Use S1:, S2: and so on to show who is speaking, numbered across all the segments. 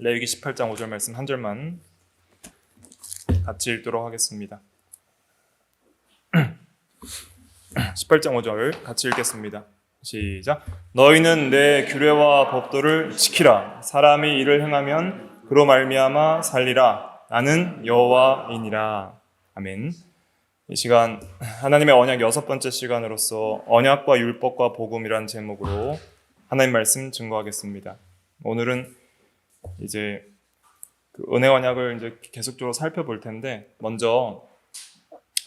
S1: 레위기 18장 5절 말씀 한 절만 같이 읽도록 하겠습니다. 18장 5절 같이 읽겠습니다. 시작. 너희는 내 규례와 법도를 지키라. 사람이 이를 행하면 그로 말미암아 살리라. 나는 여호와이니라. 아멘. 이 시간 하나님의 언약 6번째 시간으로서 언약과 율법과 복음이란 제목으로 하나님 말씀 증거하겠습니다. 오늘은 이제 그 은혜 언약을 이제 계속적으로 살펴볼 텐데, 먼저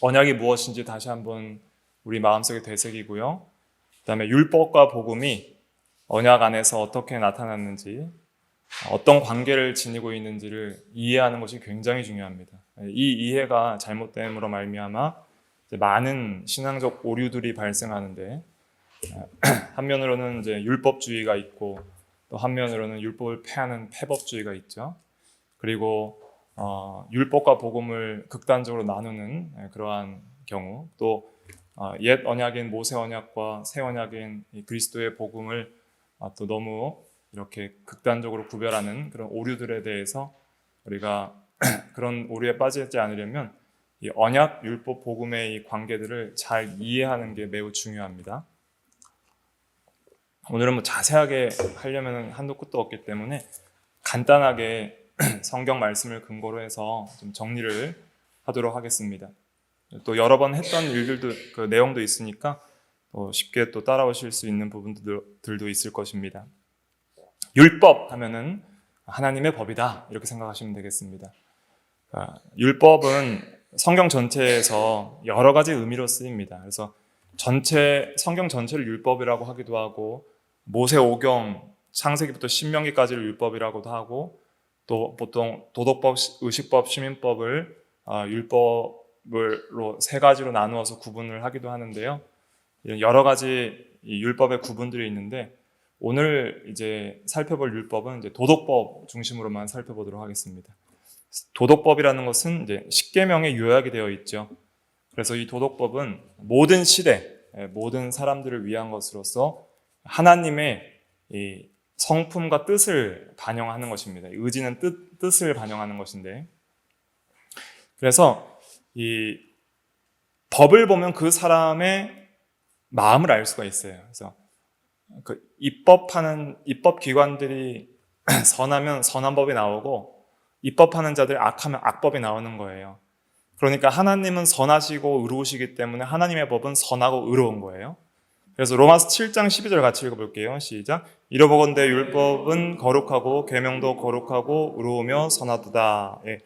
S1: 언약이 무엇인지 다시 한번 우리 마음속에 되새기고요. 그다음에 율법과 복음이 언약 안에서 어떻게 나타났는지, 어떤 관계를 지니고 있는지를 이해하는 것이 굉장히 중요합니다. 이 이해가 잘못됨으로 말미암아 많은 신앙적 오류들이 발생하는데, 한면으로는 이제 율법주의가 있고 또 한면으로는 율법을 폐하는 폐법주의가 있죠. 그리고 율법과 복음을 극단적으로 나누는 그러한 경우, 또 옛 언약인 모세 언약과 새 언약인 그리스도의 복음을 또 너무 이렇게 극단적으로 구별하는 그런 오류들에 대해서 우리가 그런 오류에 빠지지 않으려면 이 언약, 율법, 복음의 이 관계들을 잘 이해하는 게 매우 중요합니다. 오늘은 뭐 자세하게 하려면 한도 끝도 없기 때문에 간단하게 성경 말씀을 근거로 해서 좀 정리를 하도록 하겠습니다. 또 여러 번 했던 일들도 그 내용도 있으니까 또 쉽게 또 따라오실 수 있는 부분들도 있을 것입니다. 율법 하면은 하나님의 법이다, 이렇게 생각하시면 되겠습니다. 율법은 성경 전체에서 여러 가지 의미로 쓰입니다. 그래서 성경 전체를 율법이라고 하기도 하고, 모세오경, 창세기부터 신명기까지를 율법이라고도 하고, 또 보통 도덕법, 의식법, 시민법을 율법으로 세 가지로 나누어서 구분을 하기도 하는데요. 이런 여러 가지 율법의 구분들이 있는데, 오늘 이제 살펴볼 율법은 이제 도덕법 중심으로만 살펴보도록 하겠습니다. 도덕법이라는 것은 이제 십계명에 요약이 되어 있죠. 그래서 이 도덕법은 모든 시대, 모든 사람들을 위한 것으로서 하나님의 이 성품과 뜻을 반영하는 것입니다. 의지는 뜻을 반영하는 것인데, 그래서 이 법을 보면 그 사람의 마음을 알 수가 있어요. 그래서 그 입법 기관들이 선하면 선한 법이 나오고, 입법하는 자들이 악하면 악법이 나오는 거예요. 그러니까 하나님은 선하시고 의로우시기 때문에 하나님의 법은 선하고 의로운 거예요. 그래서 로마서 7장 12절 같이 읽어볼게요. 시작. 이러보건대 율법은 거룩하고 계명도 거룩하고 의로우며 선하도다. 예.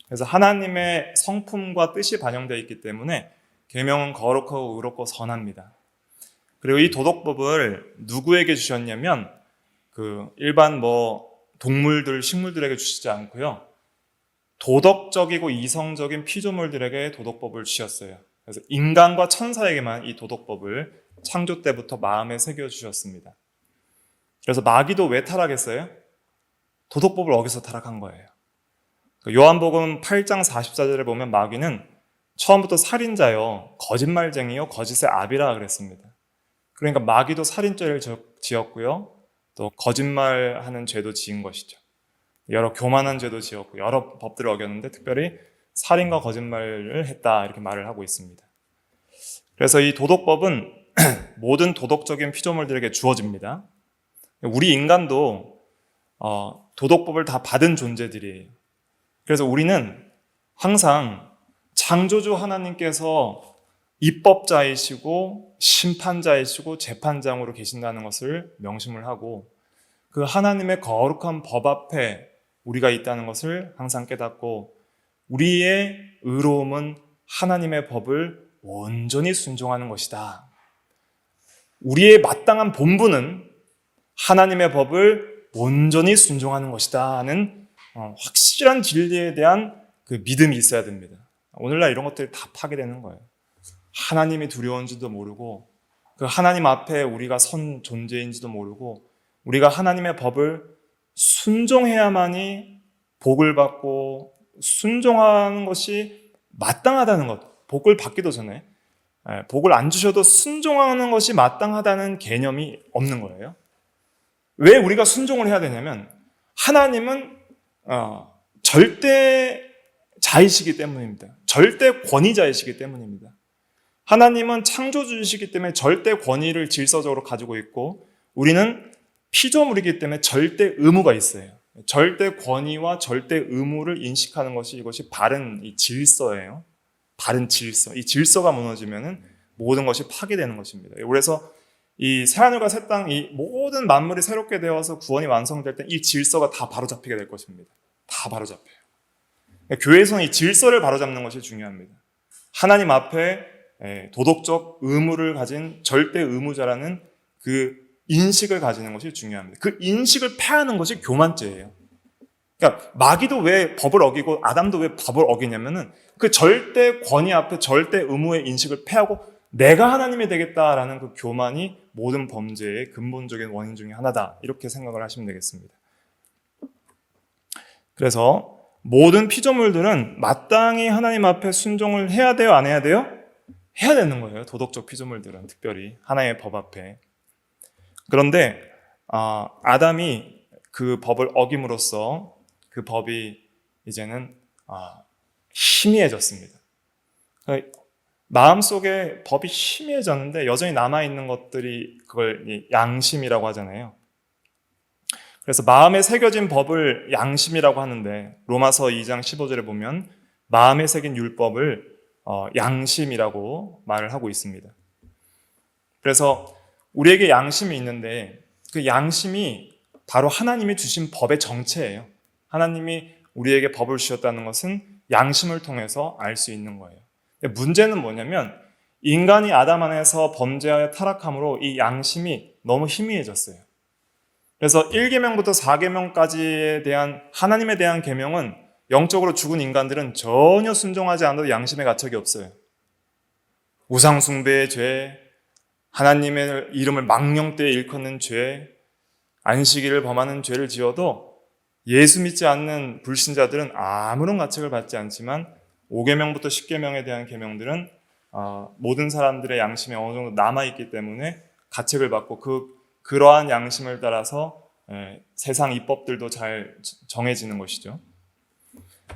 S1: 그래서 하나님의 성품과 뜻이 반영되어 있기 때문에 계명은 거룩하고 의롭고 선합니다. 그리고 이 도덕법을 누구에게 주셨냐면 일반 동물들, 식물들에게 주시지 않고요, 도덕적이고 이성적인 피조물들에게 도덕법을 주셨어요. 그래서 인간과 천사에게만 이 도덕법을 창조 때부터 마음에 새겨주셨습니다. 그래서 마귀도 왜 타락했어요? 도덕법을 어겨서 타락한 거예요. 요한복음 8장 44절에 보면 마귀는 처음부터 살인자요, 거짓말쟁이요, 거짓의 아비라 그랬습니다. 그러니까 마귀도 살인죄를 지었고요, 또 거짓말하는 죄도 지은 것이죠. 여러 교만한 죄도 지었고 여러 법들을 어겼는데 특별히 살인과 거짓말을 했다, 이렇게 말을 하고 있습니다. 그래서 이 도덕법은 모든 도덕적인 피조물들에게 주어집니다. 우리 인간도 도덕법을 다 받은 존재들이에요. 그래서 우리는 항상 창조주 하나님께서 입법자이시고 심판자이시고 재판장으로 계신다는 것을 명심을 하고, 그 하나님의 거룩한 법 앞에 우리가 있다는 것을 항상 깨닫고, 우리의 의로움은 하나님의 법을 온전히 순종하는 것이다. 우리의 마땅한 본분은 하나님의 법을 온전히 순종하는 것이다 하는 확실한 진리에 대한 그 믿음이 있어야 됩니다. 오늘날 이런 것들이 다 파괴되는 거예요. 하나님이 두려운지도 모르고, 그 하나님 앞에 우리가 선 존재인지도 모르고, 우리가 하나님의 법을 순종해야만이 복을 받고 순종하는 것이 마땅하다는 것, 복을 받기도 전에 복을 안 주셔도 순종하는 것이 마땅하다는 개념이 없는 거예요. 왜 우리가 순종을 해야 되냐면, 하나님은 절대 자이시기 때문입니다. 절대 권위자이시기 때문입니다. 하나님은 창조주이시기 때문에 절대 권위를 질서적으로 가지고 있고, 우리는 피조물이기 때문에 절대 의무가 있어요. 절대 권위와 절대 의무를 인식하는 것이, 이것이 바른 이 질서예요. 바른 질서. 이 질서가 무너지면은 모든 것이 파괴되는 것입니다. 그래서 이 새하늘과 새 땅, 이 모든 만물이 새롭게 되어서 구원이 완성될 때 이 질서가 다 바로잡히게 될 것입니다. 다 바로잡혀요. 교회에서는 이 질서를 바로잡는 것이 중요합니다. 하나님 앞에 도덕적 의무를 가진 절대 의무자라는 그 인식을 가지는 것이 중요합니다. 그 인식을 폐하는 것이 교만죄예요. 그러니까 마귀도 왜 법을 어기고 아담도 왜 법을 어기냐면은 그 절대 권위 앞에 절대 의무의 인식을 폐하고 내가 하나님이 되겠다라는 그 교만이 모든 범죄의 근본적인 원인 중에 하나다, 이렇게 생각을 하시면 되겠습니다. 그래서 모든 피조물들은 마땅히 하나님 앞에 순종을 해야 돼요, 안 해야 돼요? 해야 되는 거예요. 도덕적 피조물들은 특별히 하나님의 법 앞에. 그런데 아담이 그 법을 어김으로써 그 법이 이제는 희미해졌습니다. 마음속에 법이 희미해졌는데 여전히 남아있는 것들이 그걸 양심이라고 하잖아요. 그래서 마음에 새겨진 법을 양심이라고 하는데, 로마서 2장 15절에 보면 마음에 새긴 율법을 양심이라고 말을 하고 있습니다. 그래서 우리에게 양심이 있는데 그 양심이 바로 하나님이 주신 법의 정체예요. 하나님이 우리에게 법을 주셨다는 것은 양심을 통해서 알 수 있는 거예요. 근데 문제는 뭐냐면 인간이 아담 안에서 범죄하여 타락함으로 이 양심이 너무 희미해졌어요. 그래서 1계명부터 4계명까지에 대한 하나님에 대한 계명은 영적으로 죽은 인간들은 전혀 순종하지 않아도 양심의 가책이 없어요. 우상 숭배의 죄, 하나님의 이름을 망령되이 일컫는 죄, 안식일을 범하는 죄를 지어도 예수 믿지 않는 불신자들은 아무런 가책을 받지 않지만 5계명부터 10계명에 대한 계명들은 모든 사람들의 양심에 어느 정도 남아있기 때문에 가책을 받고 그러한 양심을 따라서 세상 입법들도 잘 정해지는 것이죠.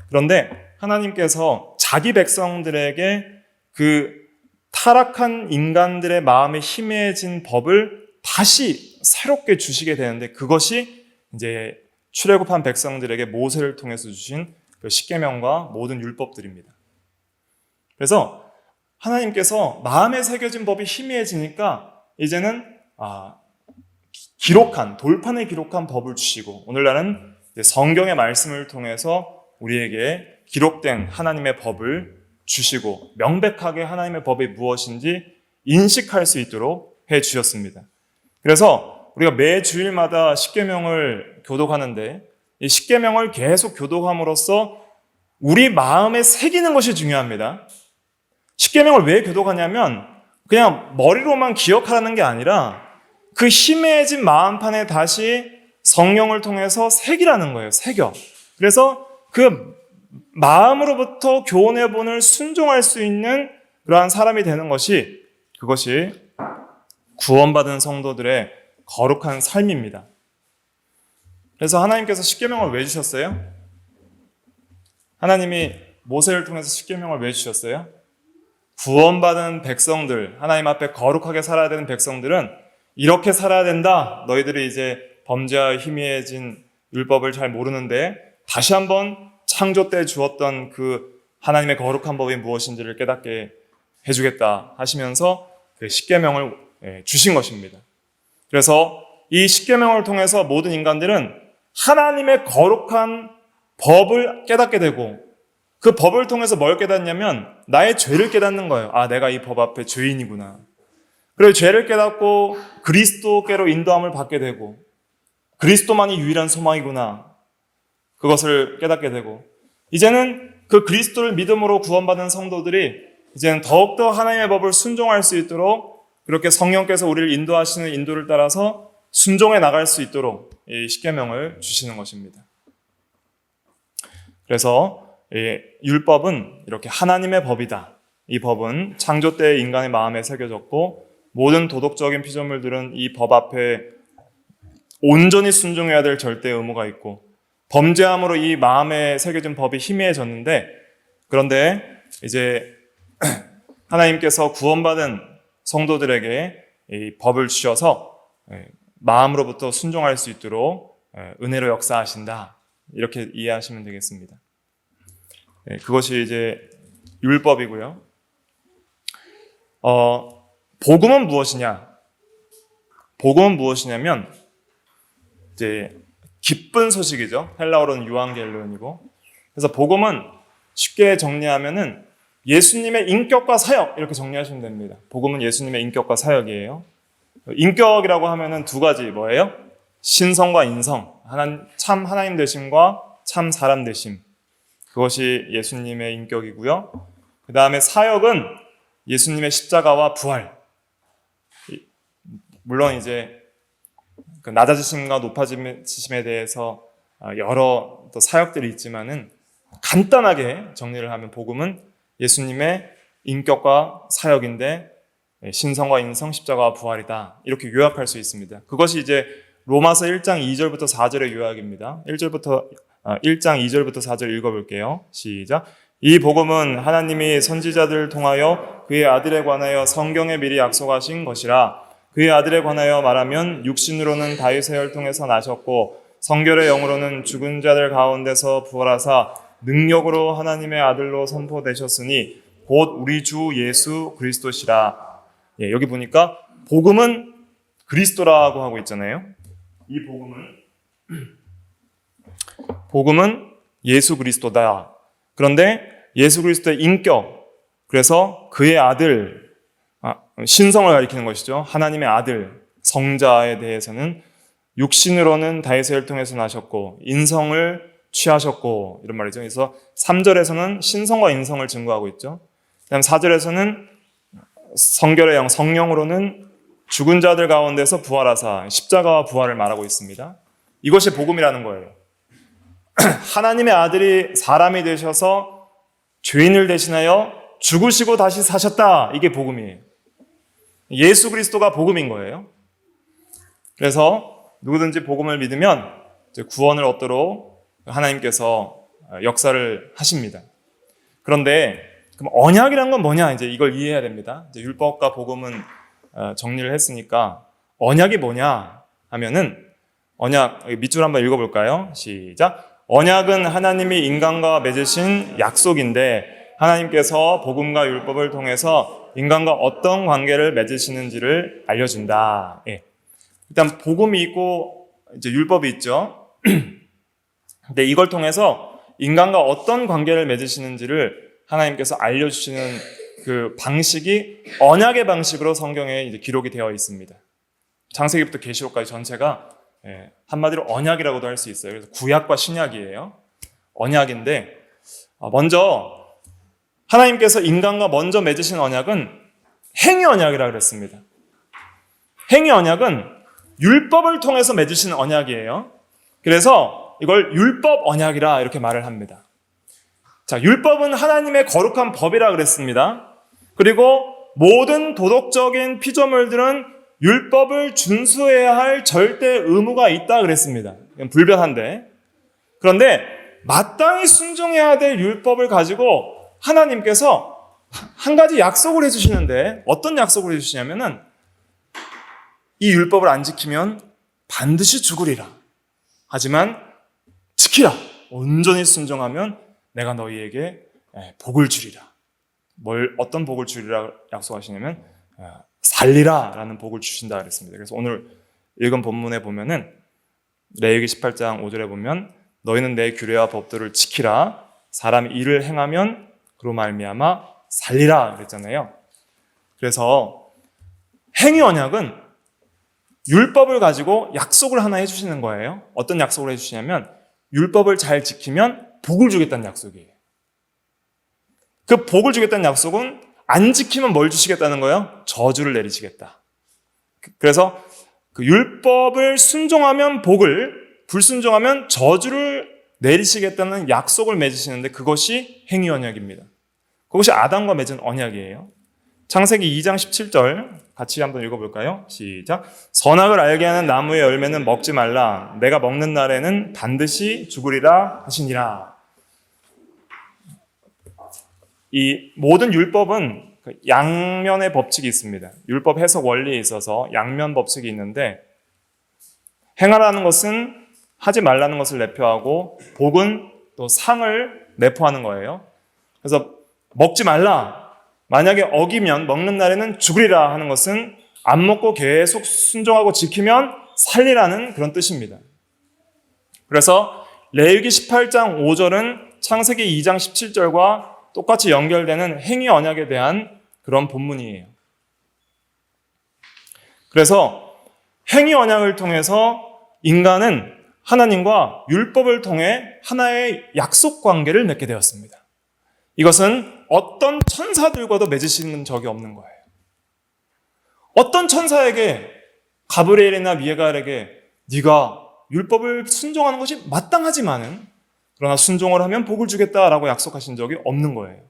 S1: 그런데 하나님께서 자기 백성들에게 그 타락한 인간들의 마음에 희미해진 법을 다시 새롭게 주시게 되는데, 그것이 이제 출애굽한 백성들에게 모세를 통해서 주신 그 십계명과 모든 율법들입니다. 그래서 하나님께서 마음에 새겨진 법이 희미해지니까 이제는 돌판에 기록한 법을 주시고, 오늘날은 성경의 말씀을 통해서 우리에게 기록된 하나님의 법을 주시고 명백하게 하나님의 법이 무엇인지 인식할 수 있도록 해 주셨습니다. 그래서 우리가 매 주일마다 십계명을 교독하는데, 이 십계명을 계속 교독함으로써 우리 마음에 새기는 것이 중요합니다. 십계명을 왜 교독하냐면 그냥 머리로만 기억하라는 게 아니라 그 희미해진 마음판에 다시 성령을 통해서 새기라는 거예요. 새겨. 그래서 그 마음으로부터 교훈의 본을 순종할 수 있는 그러한 사람이 되는 것이, 그것이 구원받은 성도들의 거룩한 삶입니다. 그래서 하나님께서 십계명을 왜 주셨어요? 하나님이 모세를 통해서 십계명을 왜 주셨어요? 구원받은 백성들, 하나님 앞에 거룩하게 살아야 되는 백성들은 이렇게 살아야 된다. 너희들이 이제 범죄와 희미해진 율법을 잘 모르는데 다시 한번 창조 때 주었던 그 하나님의 거룩한 법이 무엇인지를 깨닫게 해주겠다 하시면서 그 십계명을 주신 것입니다. 그래서 이 십계명을 통해서 모든 인간들은 하나님의 거룩한 법을 깨닫게 되고, 그 법을 통해서 뭘 깨닫냐면 나의 죄를 깨닫는 거예요. 내가 이 법 앞에 죄인이구나. 그리고 죄를 깨닫고 그리스도께로 인도함을 받게 되고, 그리스도만이 유일한 소망이구나. 그것을 깨닫게 되고, 이제는 그 그리스도를 믿음으로 구원받은 성도들이 이제는 더욱더 하나님의 법을 순종할 수 있도록, 그렇게 성령께서 우리를 인도하시는 인도를 따라서 순종해 나갈 수 있도록 이 십계명을 주시는 것입니다. 그래서 율법은 이렇게 하나님의 법이다. 이 법은 창조 때의 인간의 마음에 새겨졌고, 모든 도덕적인 피조물들은 이 법 앞에 온전히 순종해야 될 절대 의무가 있고, 범죄함으로 이 마음에 새겨진 법이 희미해졌는데, 그런데 이제 하나님께서 구원받은 성도들에게 이 법을 주셔서 마음으로부터 순종할 수 있도록 은혜로 역사하신다. 이렇게 이해하시면 되겠습니다. 그것이 이제 율법이고요. 복음은 무엇이냐? 복음은 무엇이냐면 이제 기쁜 소식이죠. 헬라어로는 유앙겔론이고. 그래서 복음은 쉽게 정리하면은 예수님의 인격과 사역 이렇게 정리하시면 됩니다. 복음은 예수님의 인격과 사역이에요. 인격이라고 하면은 두 가지 뭐예요? 신성과 인성, 참 하나님 되심과 참 사람 되심. 그것이 예수님의 인격이고요. 그 다음에 사역은 예수님의 십자가와 부활. 물론 이제 그 낮아지심과 높아지심에 대해서 여러 또 사역들이 있지만은 간단하게 정리를 하면 복음은 예수님의 인격과 사역인데 신성과 인성, 십자가와 부활이다. 이렇게 요약할 수 있습니다. 그것이 이제 로마서 1장 2절부터 4절의 요약입니다. 1장 2절부터 4절 읽어볼게요. 시작. 이 복음은 하나님이 선지자들을 통하여 그의 아들에 관하여 성경에 미리 약속하신 것이라. 그의 아들에 관하여 말하면 육신으로는 다윗의 혈통에서 나셨고 성결의 영으로는 죽은 자들 가운데서 부활하사 능력으로 하나님의 아들로 선포되셨으니 곧 우리 주 예수 그리스도시라. 여기 보니까 복음은 그리스도라고 하고 있잖아요. 이 복음은 예수 그리스도다. 그런데 예수 그리스도의 인격, 그래서 그의 아들, 신성을 가리키는 것이죠. 하나님의 아들, 성자에 대해서는 육신으로는 다윗의 혈통에서 나셨고 인성을 취하셨고 이런 말이죠. 그래서 3절에서는 신성과 인성을 증거하고 있죠. 그다음 4절에서는 성결의 영, 성령으로는 죽은 자들 가운데서 부활하사 십자가와 부활을 말하고 있습니다. 이것이 복음이라는 거예요. 하나님의 아들이 사람이 되셔서 죄인을 대신하여 죽으시고 다시 사셨다. 이게 복음이에요. 예수 그리스도가 복음인 거예요. 그래서 누구든지 복음을 믿으면 구원을 얻도록 하나님께서 역사를 하십니다. 그런데 그럼 언약이란 건 뭐냐? 이제 이걸 이해해야 됩니다. 이제 율법과 복음은 정리를 했으니까 언약이 뭐냐 하면은 언약 밑줄 한번 읽어볼까요? 시작. 언약은 하나님이 인간과 맺으신 약속인데 하나님께서 복음과 율법을 통해서 인간과 어떤 관계를 맺으시는지를 알려준다. 일단 복음이 있고 이제 율법이 있죠. 근데 이걸 통해서 인간과 어떤 관계를 맺으시는지를 하나님께서 알려주시는 그 방식이 언약의 방식으로 성경에 이제 기록이 되어 있습니다. 창세기부터 계시록까지 전체가 한마디로 언약이라고도 할 수 있어요. 그래서 구약과 신약이에요. 언약인데 먼저 하나님께서 인간과 먼저 맺으신 언약은 행위 언약이라고 그랬습니다. 행위 언약은 율법을 통해서 맺으신 언약이에요. 그래서 이걸 율법 언약이라 이렇게 말을 합니다. 자, 율법은 하나님의 거룩한 법이라 그랬습니다. 그리고 모든 도덕적인 피조물들은 율법을 준수해야 할 절대 의무가 있다 그랬습니다. 불변한데. 그런데 마땅히 순종해야 될 율법을 가지고 하나님께서 한 가지 약속을 해주시는데 어떤 약속을 해주시냐면은 이 율법을 안 지키면 반드시 죽으리라. 하지만 지키라. 온전히 순종하면 내가 너희에게 복을 주리라. 어떤 복을 주리라 약속하시냐면 살리라 라는 복을 주신다 그랬습니다. 그래서 오늘 읽은 본문에 보면은 레위기 18장 5절에 보면 너희는 내 규례와 법도를 지키라. 사람이 이를 행하면 그로 말미암아 살리라 그랬잖아요. 그래서 행위 언약은 율법을 가지고 약속을 하나 해주시는 거예요. 어떤 약속을 해주시냐면 율법을 잘 지키면 복을 주겠다는 약속이에요. 그 복을 주겠다는 약속은 안 지키면 뭘 주시겠다는 거예요? 저주를 내리시겠다. 그래서 그 율법을 순종하면 복을, 불순종하면 저주를 내리시겠다는 약속을 맺으시는데 그것이 행위 언약입니다. 그것이 아담과 맺은 언약이에요. 창세기 2장 17절 같이 한번 읽어볼까요? 시작. 선악을 알게 하는 나무의 열매는 먹지 말라. 내가 먹는 날에는 반드시 죽으리라 하시니라. 이 모든 율법은 양면의 법칙이 있습니다. 율법 해석 원리에 있어서 양면 법칙이 있는데, 행하라는 것은 하지 말라는 것을 내포하고 복은 또 상을 내포하는 거예요. 그래서 먹지 말라. 만약에 어기면 먹는 날에는 죽으리라 하는 것은 안 먹고 계속 순종하고 지키면 살리라는 그런 뜻입니다. 그래서 레위기 18장 5절은 창세기 2장 17절과 똑같이 연결되는 행위 언약에 대한 그런 본문이에요. 그래서 행위 언약을 통해서 인간은 하나님과 율법을 통해 하나의 약속 관계를 맺게 되었습니다. 이것은 어떤 천사들과도 맺으시는 적이 없는 거예요. 어떤 천사에게, 가브리엘이나 미가엘에게 네가 율법을 순종하는 것이 마땅하지만은 그러나 순종을 하면 복을 주겠다라고 약속하신 적이 없는 거예요.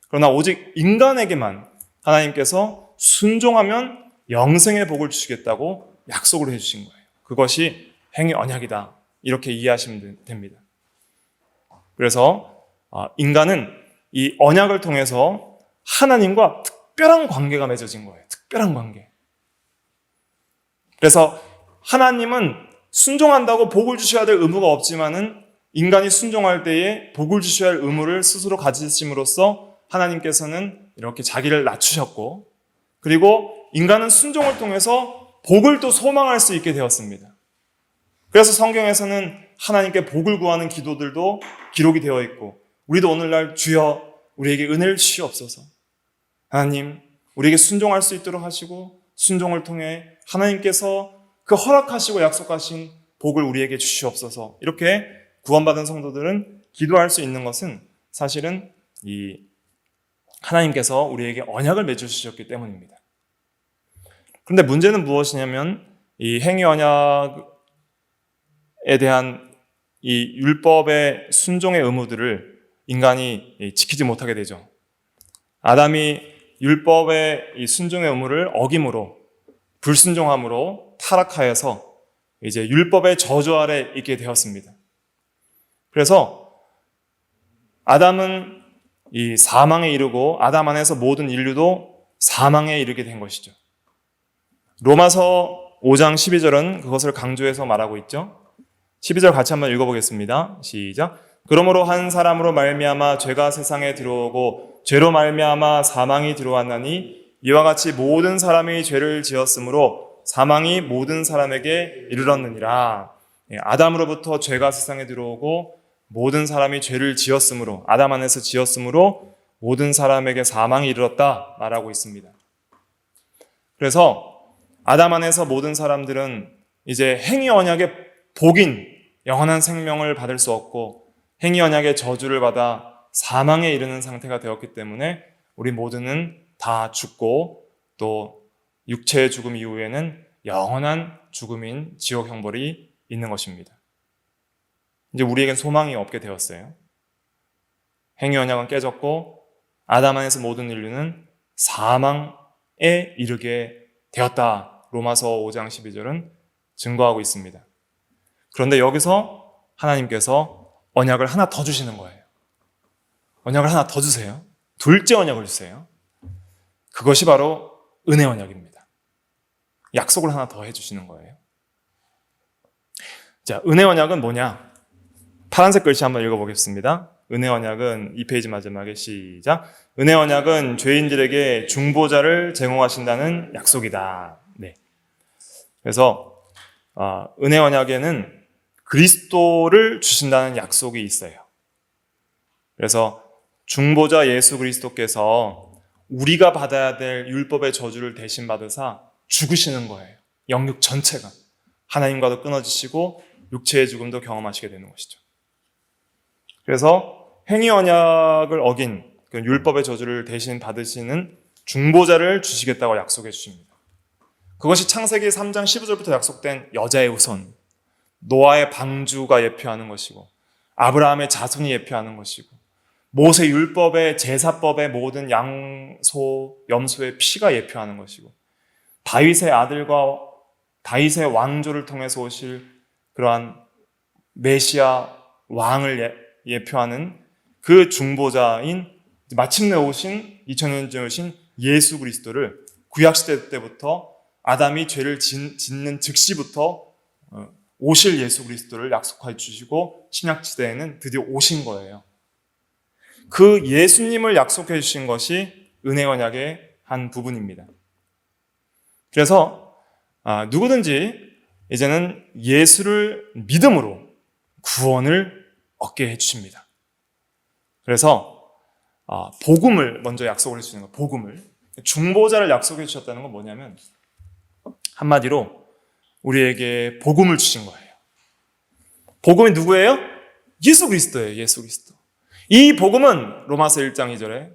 S1: 그러나 오직 인간에게만 하나님께서 순종하면 영생의 복을 주시겠다고 약속을 해주신 거예요. 그것이 행위 언약이다. 이렇게 이해하시면 됩니다. 그래서 인간은 이 언약을 통해서 하나님과 특별한 관계가 맺어진 거예요. 특별한 관계. 그래서 하나님은 순종한다고 복을 주셔야 될 의무가 없지만은 인간이 순종할 때에 복을 주셔야 할 의무를 스스로 가지심으로써 하나님께서는 이렇게 자기를 낮추셨고, 그리고 인간은 순종을 통해서 복을 또 소망할 수 있게 되었습니다. 그래서 성경에서는 하나님께 복을 구하는 기도들도 기록이 되어 있고, 우리도 오늘날 주여 우리에게 은혜를 주시옵소서. 하나님 우리에게 순종할 수 있도록 하시고 순종을 통해 하나님께서 그 허락하시고 약속하신 복을 우리에게 주시옵소서. 이렇게 구원받은 성도들은 기도할 수 있는 것은 사실은 이 하나님께서 우리에게 언약을 맺어주셨기 때문입니다. 그런데 문제는 무엇이냐면 이 행위 언약에 대한 이 율법의 순종의 의무들을 인간이 지키지 못하게 되죠. 아담이 율법의 이 순종의 의무를 어김으로, 불순종함으로 타락하여서 이제 율법의 저주 아래 있게 되었습니다. 그래서 아담은 이 사망에 이르고 아담 안에서 모든 인류도 사망에 이르게 된 것이죠. 로마서 5장 12절은 그것을 강조해서 말하고 있죠. 12절 같이 한번 읽어보겠습니다. 시작. 그러므로 한 사람으로 말미암아 죄가 세상에 들어오고 죄로 말미암아 사망이 들어왔나니 이와 같이 모든 사람이 죄를 지었으므로 사망이 모든 사람에게 이르렀느니라. 아담으로부터 죄가 세상에 들어오고 모든 사람이 죄를 지었으므로, 아담 안에서 지었으므로 모든 사람에게 사망이 이르렀다 말하고 있습니다. 그래서 아담 안에서 모든 사람들은 이제 행위 언약의 복인 영원한 생명을 받을 수 없고 행위 언약의 저주를 받아 사망에 이르는 상태가 되었기 때문에 우리 모두는 다 죽고 또 육체의 죽음 이후에는 영원한 죽음인 지옥 형벌이 있는 것입니다. 이제 우리에겐 소망이 없게 되었어요. 행위 언약은 깨졌고 아담 안에서 모든 인류는 사망에 이르게 되었다. 로마서 5장 12절은 증거하고 있습니다. 그런데 여기서 하나님께서 언약을 하나 더 주시는 거예요. 언약을 하나 더 주세요. 둘째 언약을 주세요. 그것이 바로 은혜 언약입니다. 약속을 하나 더 해주시는 거예요. 자, 은혜 언약은 뭐냐? 파란색 글씨 한번 읽어보겠습니다. 은혜 언약은 2페이지 마지막에 시작. 은혜 언약은 죄인들에게 중보자를 제공하신다는 약속이다. 네. 그래서 은혜 언약에는 그리스도를 주신다는 약속이 있어요. 그래서 중보자 예수 그리스도께서 우리가 받아야 될 율법의 저주를 대신 받으사 죽으시는 거예요. 영육 전체가 하나님과도 끊어지시고 육체의 죽음도 경험하시게 되는 것이죠. 그래서 행위 언약을 어긴 그 율법의 저주를 대신 받으시는 중보자를 주시겠다고 약속해 주십니다. 그것이 창세기 3장 15절부터 약속된 여자의 후손, 노아의 방주가 예표하는 것이고 아브라함의 자손이 예표하는 것이고 모세 율법의 제사법의 모든 양소, 염소의 피가 예표하는 것이고, 다윗의 아들과 다윗의 왕조를 통해서 오실 그러한 메시아 왕을 예표하는 그 중보자인 마침내 오신 2000년 전에 오신 예수 그리스도를 구약시대 때부터 아담이 죄를 짓는 즉시부터 오실 예수 그리스도를 약속해 주시고 신약시대에는 드디어 오신 거예요. 그 예수님을 약속해 주신 것이 은혜 언약의 한 부분입니다. 그래서 누구든지 이제는 예수를 믿음으로 구원을 얻게 해주십니다. 그래서 복음을 먼저 약속을 해주시는 거예요. 복음을. 중보자를 약속해 주셨다는 건 뭐냐면 한마디로 우리에게 복음을 주신 거예요. 복음이 누구예요? 예수 그리스도예요. 예수 그리스도. 이 복음은 로마서 1장 2절에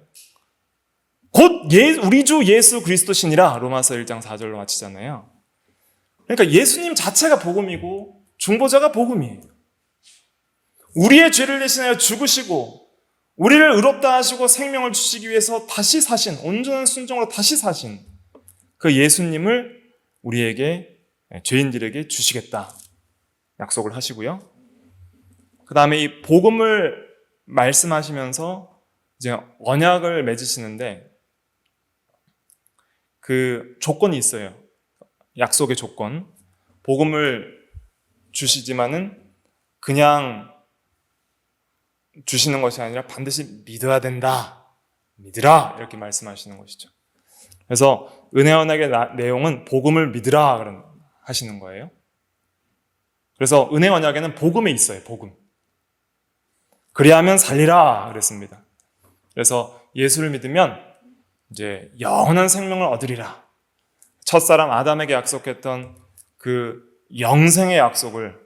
S1: 곧 우리 주 예수 그리스도시니라 로마서 1장 4절로 마치잖아요. 그러니까 예수님 자체가 복음이고 중보자가 복음이에요. 우리의 죄를 대신하여 죽으시고 우리를 의롭다 하시고 생명을 주시기 위해서 다시 사신, 온전한 순종으로 다시 사신 그 예수님을 우리에게, 죄인들에게 주시겠다 약속을 하시고요. 그 다음에 이 복음을 말씀하시면서 이제 언약을 맺으시는데 그 조건이 있어요. 약속의 조건. 복음을 주시지만은 그냥 주시는 것이 아니라 반드시 믿어야 된다. 믿으라. 이렇게 말씀하시는 것이죠. 그래서 은혜 언약의 내용은 복음을 믿으라 하시는 거예요. 그래서 은혜 언약에는 복음이 있어요. 복음. 그리하면 살리라 그랬습니다. 그래서 예수를 믿으면 이제 영원한 생명을 얻으리라. 첫사람 아담에게 약속했던 그 영생의 약속을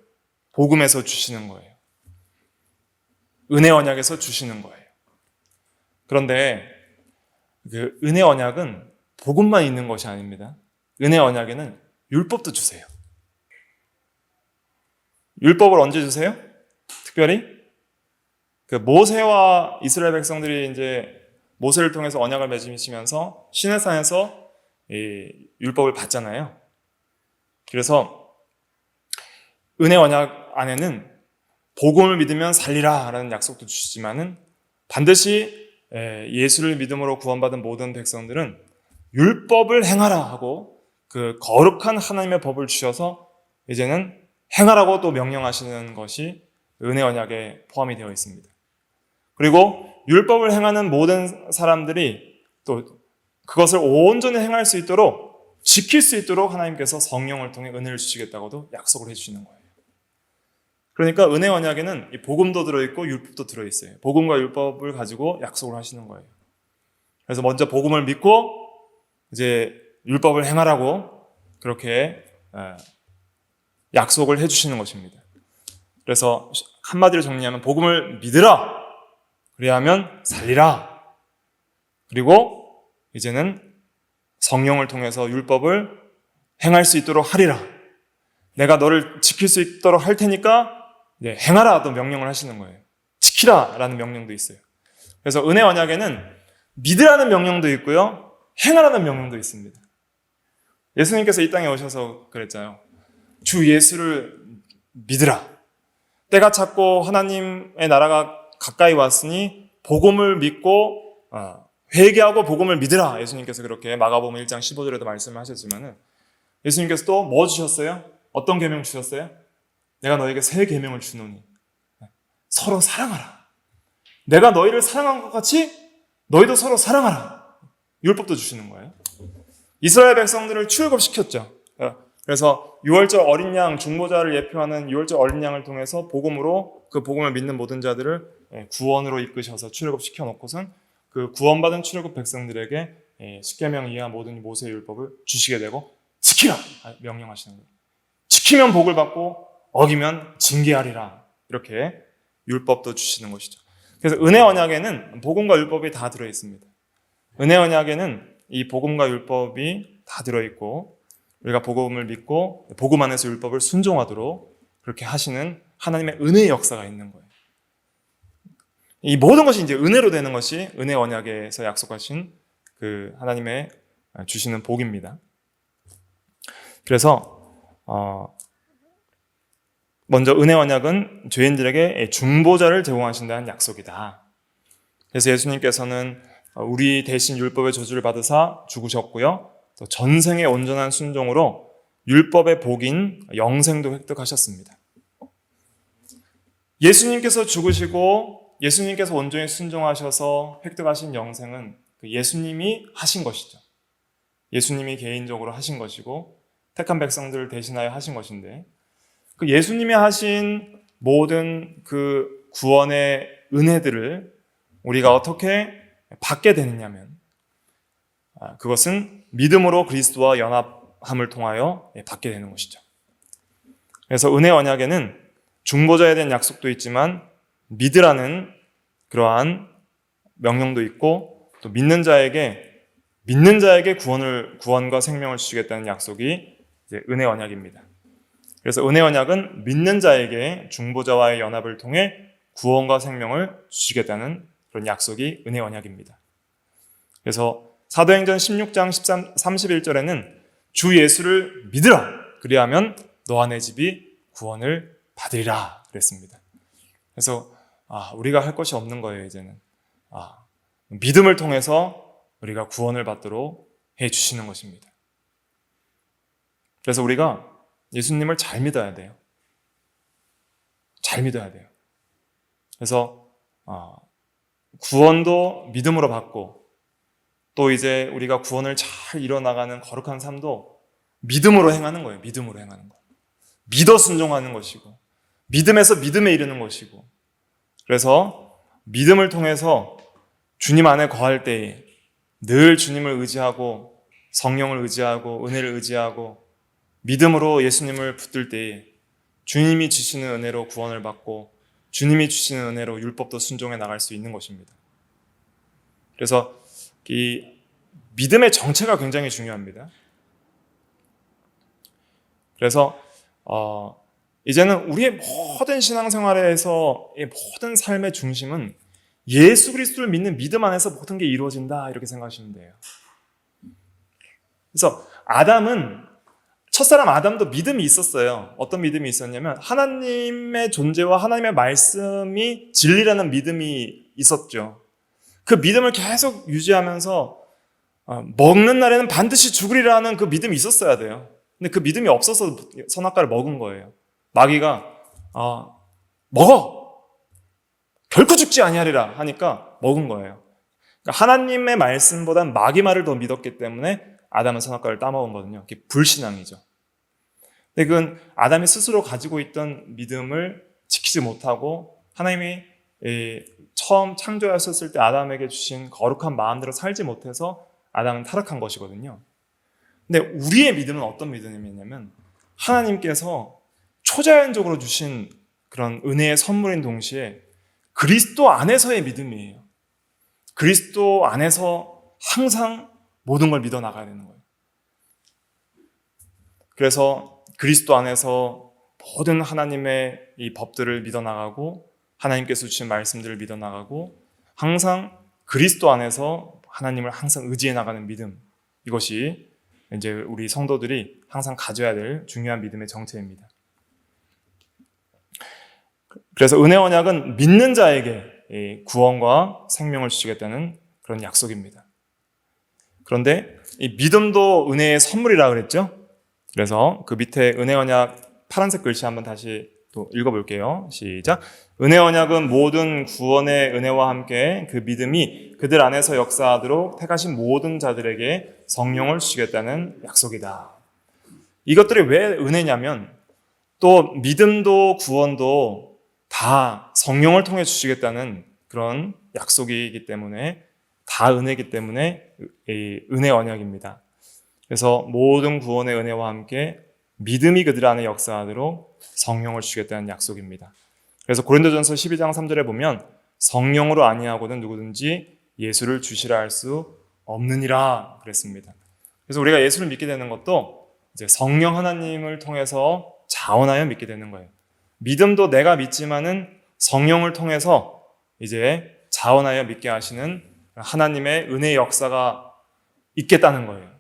S1: 복음에서 주시는 거예요. 은혜 언약에서 주시는 거예요. 그런데 그 은혜 언약은 복음만 있는 것이 아닙니다. 은혜 언약에는 율법도 주세요. 율법을 언제 주세요? 특별히 그 모세와 이스라엘 백성들이 이제 모세를 통해서 언약을 맺으시면서 시내산에서 이 율법을 받잖아요. 그래서 은혜 언약 안에는 복음을 믿으면 살리라 라는 약속도 주시지만은 반드시 예수를 믿음으로 구원받은 모든 백성들은 율법을 행하라 하고 그 거룩한 하나님의 법을 주셔서 이제는 행하라고 또 명령하시는 것이 은혜 언약에 포함이 되어 있습니다. 그리고 율법을 행하는 모든 사람들이 또 그것을 온전히 행할 수 있도록 지킬 수 있도록 하나님께서 성령을 통해 은혜를 주시겠다고도 약속을 해주시는 거예요. 그러니까 은혜 언약에는 이 복음도 들어있고 율법도 들어있어요. 복음과 율법을 가지고 약속을 하시는 거예요. 그래서 먼저 복음을 믿고 이제 율법을 행하라고 그렇게 약속을 해주시는 것입니다. 그래서 한마디로 정리하면 복음을 믿으라. 그리하면 살리라. 그리고 이제는 성령을 통해서 율법을 행할 수 있도록 하리라. 내가 너를 지킬 수 있도록 할 테니까 행하라 또 명령을 하시는 거예요. 지키라 라는 명령도 있어요. 그래서 은혜 언약에는 믿으라는 명령도 있고요. 행하라는 명령도 있습니다. 예수님께서 이 땅에 오셔서 그랬잖아요. 주 예수를 믿으라. 때가 찼고 하나님의 나라가 가까이 왔으니 복음을 믿고 회개하고 복음을 믿으라. 예수님께서 그렇게 마가복음 1장 15절에도 말씀을 하셨지만은 예수님께서 또 뭐 주셨어요? 어떤 계명 주셨어요? 내가 너에게 새 계명을 주노니 서로 사랑하라. 내가 너희를 사랑한 것 같이 너희도 서로 사랑하라. 율법도 주시는 거예요. 이스라엘 백성들을 출애굽시켰죠. 그래서 유월절 어린 양 중보자를 예표하는 유월절 어린 양을 통해서 복음으로 그 복음을 믿는 모든 자들을 구원으로 이끄셔서 출애굽시켜 놓고선 그 구원받은 출애굽 백성들에게 십계명 이하 모든 모세의 율법을 주시게 되고 지키라 명령하시는 거예요. 지키면 복을 받고 어기면 징계하리라. 이렇게 율법도 주시는 것이죠. 그래서 은혜 언약에는 복음과 율법이 다 들어 있습니다. 은혜 언약에는 이 복음과 율법이 다 들어 있고 우리가 복음을 믿고 복음 안에서 율법을 순종하도록 그렇게 하시는 하나님의 은혜의 역사가 있는 거예요. 이 모든 것이 이제 은혜로 되는 것이 은혜 언약에서 약속하신 그 하나님의 주시는 복입니다. 그래서 먼저 은혜 언약은 죄인들에게 중보자를 제공하신다는 약속이다. 그래서 예수님께서는 우리 대신 율법의 저주를 받으사 죽으셨고요. 또 전생의 온전한 순종으로 율법의 복인 영생도 획득하셨습니다. 예수님께서 죽으시고 예수님께서 온전히 순종하셔서 획득하신 영생은 그 예수님이 하신 것이죠. 예수님이 개인적으로 하신 것이고 택한 백성들을 대신하여 하신 것인데, 그 예수님이 하신 모든 그 구원의 은혜들을 우리가 어떻게 받게 되느냐면, 그것은 믿음으로 그리스도와 연합함을 통하여 받게 되는 것이죠. 그래서 은혜 언약에는 중보자에 대한 약속도 있지만 믿으라는 그러한 명령도 있고, 또 믿는 자에게 구원과 생명을 주시겠다는 약속이 이제 은혜 언약입니다. 그래서 은혜 언약은 믿는 자에게 중보자와의 연합을 통해 구원과 생명을 주시겠다는 그런 약속이 은혜 언약입니다. 그래서 사도행전 16장 31절에는 주 예수를 믿으라, 그리하면 너와 내 집이 구원을 받으리라 그랬습니다. 그래서 우리가 할 것이 없는 거예요. 이제는 믿음을 통해서 우리가 구원을 받도록 해주시는 것입니다. 그래서 우리가 예수님을 잘 믿어야 돼요. 잘 믿어야 돼요. 그래서 구원도 믿음으로 받고, 또 이제 우리가 구원을 잘 이뤄나가는 거룩한 삶도 믿음으로 행하는 거예요. 믿음으로 행하는 거. 믿어 순종하는 것이고, 믿음에서 믿음에 이르는 것이고, 그래서 믿음을 통해서 주님 안에 거할 때에 늘 주님을 의지하고 성령을 의지하고 은혜를 의지하고 믿음으로 예수님을 붙들 때에 주님이 주시는 은혜로 구원을 받고 주님이 주시는 은혜로 율법도 순종해 나갈 수 있는 것입니다. 그래서 이 믿음의 정체가 굉장히 중요합니다. 그래서 이제는 우리의 모든 신앙생활에서 모든 삶의 중심은 예수 그리스도를 믿는 믿음 안에서 모든 게 이루어진다, 이렇게 생각하시면 돼요. 그래서 첫사람 아담도 믿음이 있었어요. 어떤 믿음이 있었냐면 하나님의 존재와 하나님의 말씀이 진리라는 믿음이 있었죠. 그 믿음을 계속 유지하면서 먹는 날에는 반드시 죽으리라는 그 믿음이 있었어야 돼요. 근데 그 믿음이 없어서 선악과를 먹은 거예요. 마귀가 먹어! 결코 죽지 아니하리라 하니까 먹은 거예요. 그러니까 하나님의 말씀보단 마귀 말을 더 믿었기 때문에 아담은 선악과를 따먹은 거거든요. 그게 불신앙이죠. 근데 그건 아담이 스스로 가지고 있던 믿음을 지키지 못하고 하나님이 처음 창조하셨을 때 아담에게 주신 거룩한 마음대로 살지 못해서 아담은 타락한 것이거든요. 근데 우리의 믿음은 어떤 믿음이냐면 하나님께서 초자연적으로 주신 그런 은혜의 선물인 동시에 그리스도 안에서의 믿음이에요. 그리스도 안에서 항상 모든 걸 믿어 나가야 되는 거예요. 그래서 그리스도 안에서 모든 하나님의 이 법들을 믿어 나가고 하나님께서 주신 말씀들을 믿어 나가고 항상 그리스도 안에서 하나님을 항상 의지해 나가는 믿음, 이것이 이제 우리 성도들이 항상 가져야 될 중요한 믿음의 정체입니다. 그래서 은혜 언약은 믿는 자에게 구원과 생명을 주시겠다는 그런 약속입니다. 그런데 이 믿음도 은혜의 선물이라 그랬죠? 그래서 그 밑에 은혜 언약 파란색 글씨 한번 다시 또 읽어볼게요. 시작. 은혜 언약은 모든 구원의 은혜와 함께 그 믿음이 그들 안에서 역사하도록 택하신 모든 자들에게 성령을 주시겠다는 약속이다. 이것들이 왜 은혜냐면 또 믿음도 구원도 다 성령을 통해 주시겠다는 그런 약속이기 때문에 다 은혜이기 때문에 은혜 언약입니다. 그래서 모든 구원의 은혜와 함께 믿음이 그들 안에 역사하도록 성령을 주시겠다는 약속입니다. 그래서 고린도전서 12장 3절에 보면 성령으로 아니하고는 누구든지 예수를 주시라 할 수 없느니라 그랬습니다. 그래서 우리가 예수를 믿게 되는 것도 이제 성령 하나님을 통해서 자원하여 믿게 되는 거예요. 믿음도 내가 믿지만은 성령을 통해서 이제 자원하여 믿게 하시는 하나님의 은혜의 역사가 있겠다는 거예요.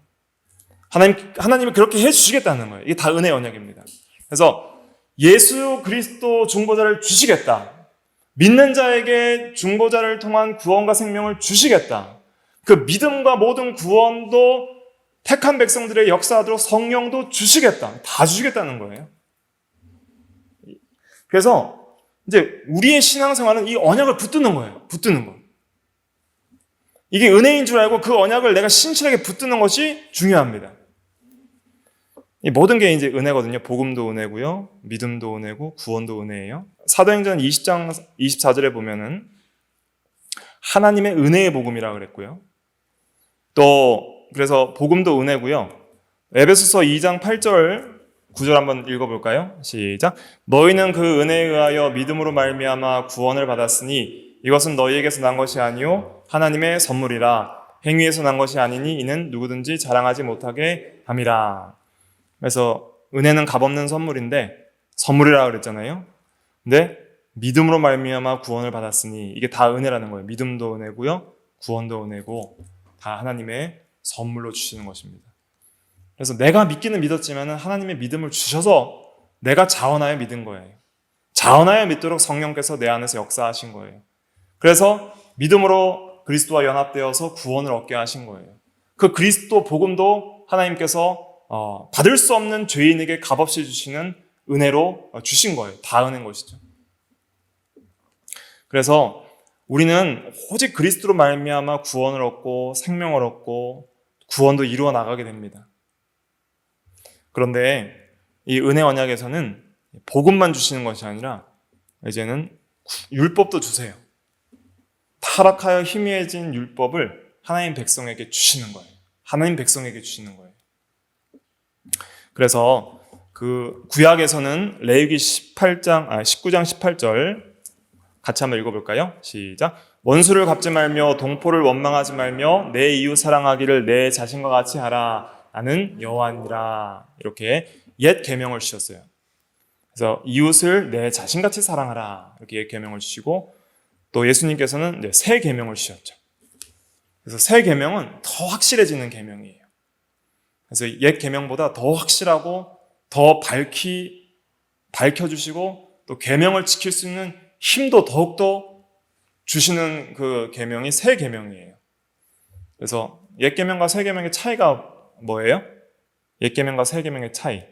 S1: 하나님이 그렇게 해주시겠다는 거예요. 이게 다 은혜의 언약입니다. 그래서 예수 그리스도 중보자를 주시겠다. 믿는 자에게 중보자를 통한 구원과 생명을 주시겠다. 그 믿음과 모든 구원도 택한 백성들의 역사하도록 성령도 주시겠다. 다 주시겠다는 거예요. 그래서 이제 우리의 신앙생활은 이 언약을 붙드는 거예요. 붙드는 거. 이게 은혜인 줄 알고 그 언약을 내가 신실하게 붙드는 것이 중요합니다. 이 모든 게 이제 은혜거든요. 복음도 은혜고요. 믿음도 은혜고 구원도 은혜예요. 사도행전 20장 24절에 보면은 하나님의 은혜의 복음이라고 그랬고요. 또 그래서 복음도 은혜고요. 에베소서 2장 8절 9절 한번 읽어볼까요? 시작. 너희는 그 은혜에 의하여 믿음으로 말미암아 구원을 받았으니 이것은 너희에게서 난 것이 아니요 하나님의 선물이라. 행위에서 난 것이 아니니 이는 누구든지 자랑하지 못하게 함이라. 그래서 은혜는 값없는 선물인데 선물이라고 그랬잖아요. 근데 믿음으로 말미암아 구원을 받았으니 이게 다 은혜라는 거예요. 믿음도 은혜고요. 구원도 은혜고 다 하나님의 선물로 주시는 것입니다. 그래서 내가 믿기는 믿었지만 하나님의 믿음을 주셔서 내가 자원하여 믿은 거예요. 자원하여 믿도록 성령께서 내 안에서 역사하신 거예요. 그래서 믿음으로 그리스도와 연합되어서 구원을 얻게 하신 거예요. 그 그리스도 복음도 하나님께서 받을 수 없는 죄인에게 값없이 주시는 은혜로 주신 거예요. 다 은혜인 것이죠. 그래서 우리는 오직 그리스도로 말미암아 구원을 얻고 생명을 얻고 구원도 이루어 나가게 됩니다. 그런데 이 은혜 언약에서는 복음만 주시는 것이 아니라 이제는 율법도 주세요. 타락하여 희미해진 율법을 하나님 백성에게 주시는 거예요. 하나님 백성에게 주시는 거예요. 그래서 그 구약에서는 레위기 19장 18절 같이 한번 읽어볼까요? 시작. 원수를 갚지 말며 동포를 원망하지 말며 내 이웃 사랑하기를 내 자신과 같이 하라. 나는 여호와니라. 이렇게 옛 계명을 주셨어요. 그래서 이웃을 내 자신같이 사랑하라. 이렇게 옛 계명을 주시고 또 예수님께서는 새 계명을 주셨죠. 그래서 새 계명은 더 확실해지는 계명이에요. 그래서 옛 계명보다 더 확실하고 더 밝혀주시고 또 계명을 지킬 수 있는 힘도 더욱더 주시는 그 계명이 새 계명이에요. 그래서 옛 계명과 새 계명의 차이가 뭐예요? 옛 계명과 새 계명의 차이.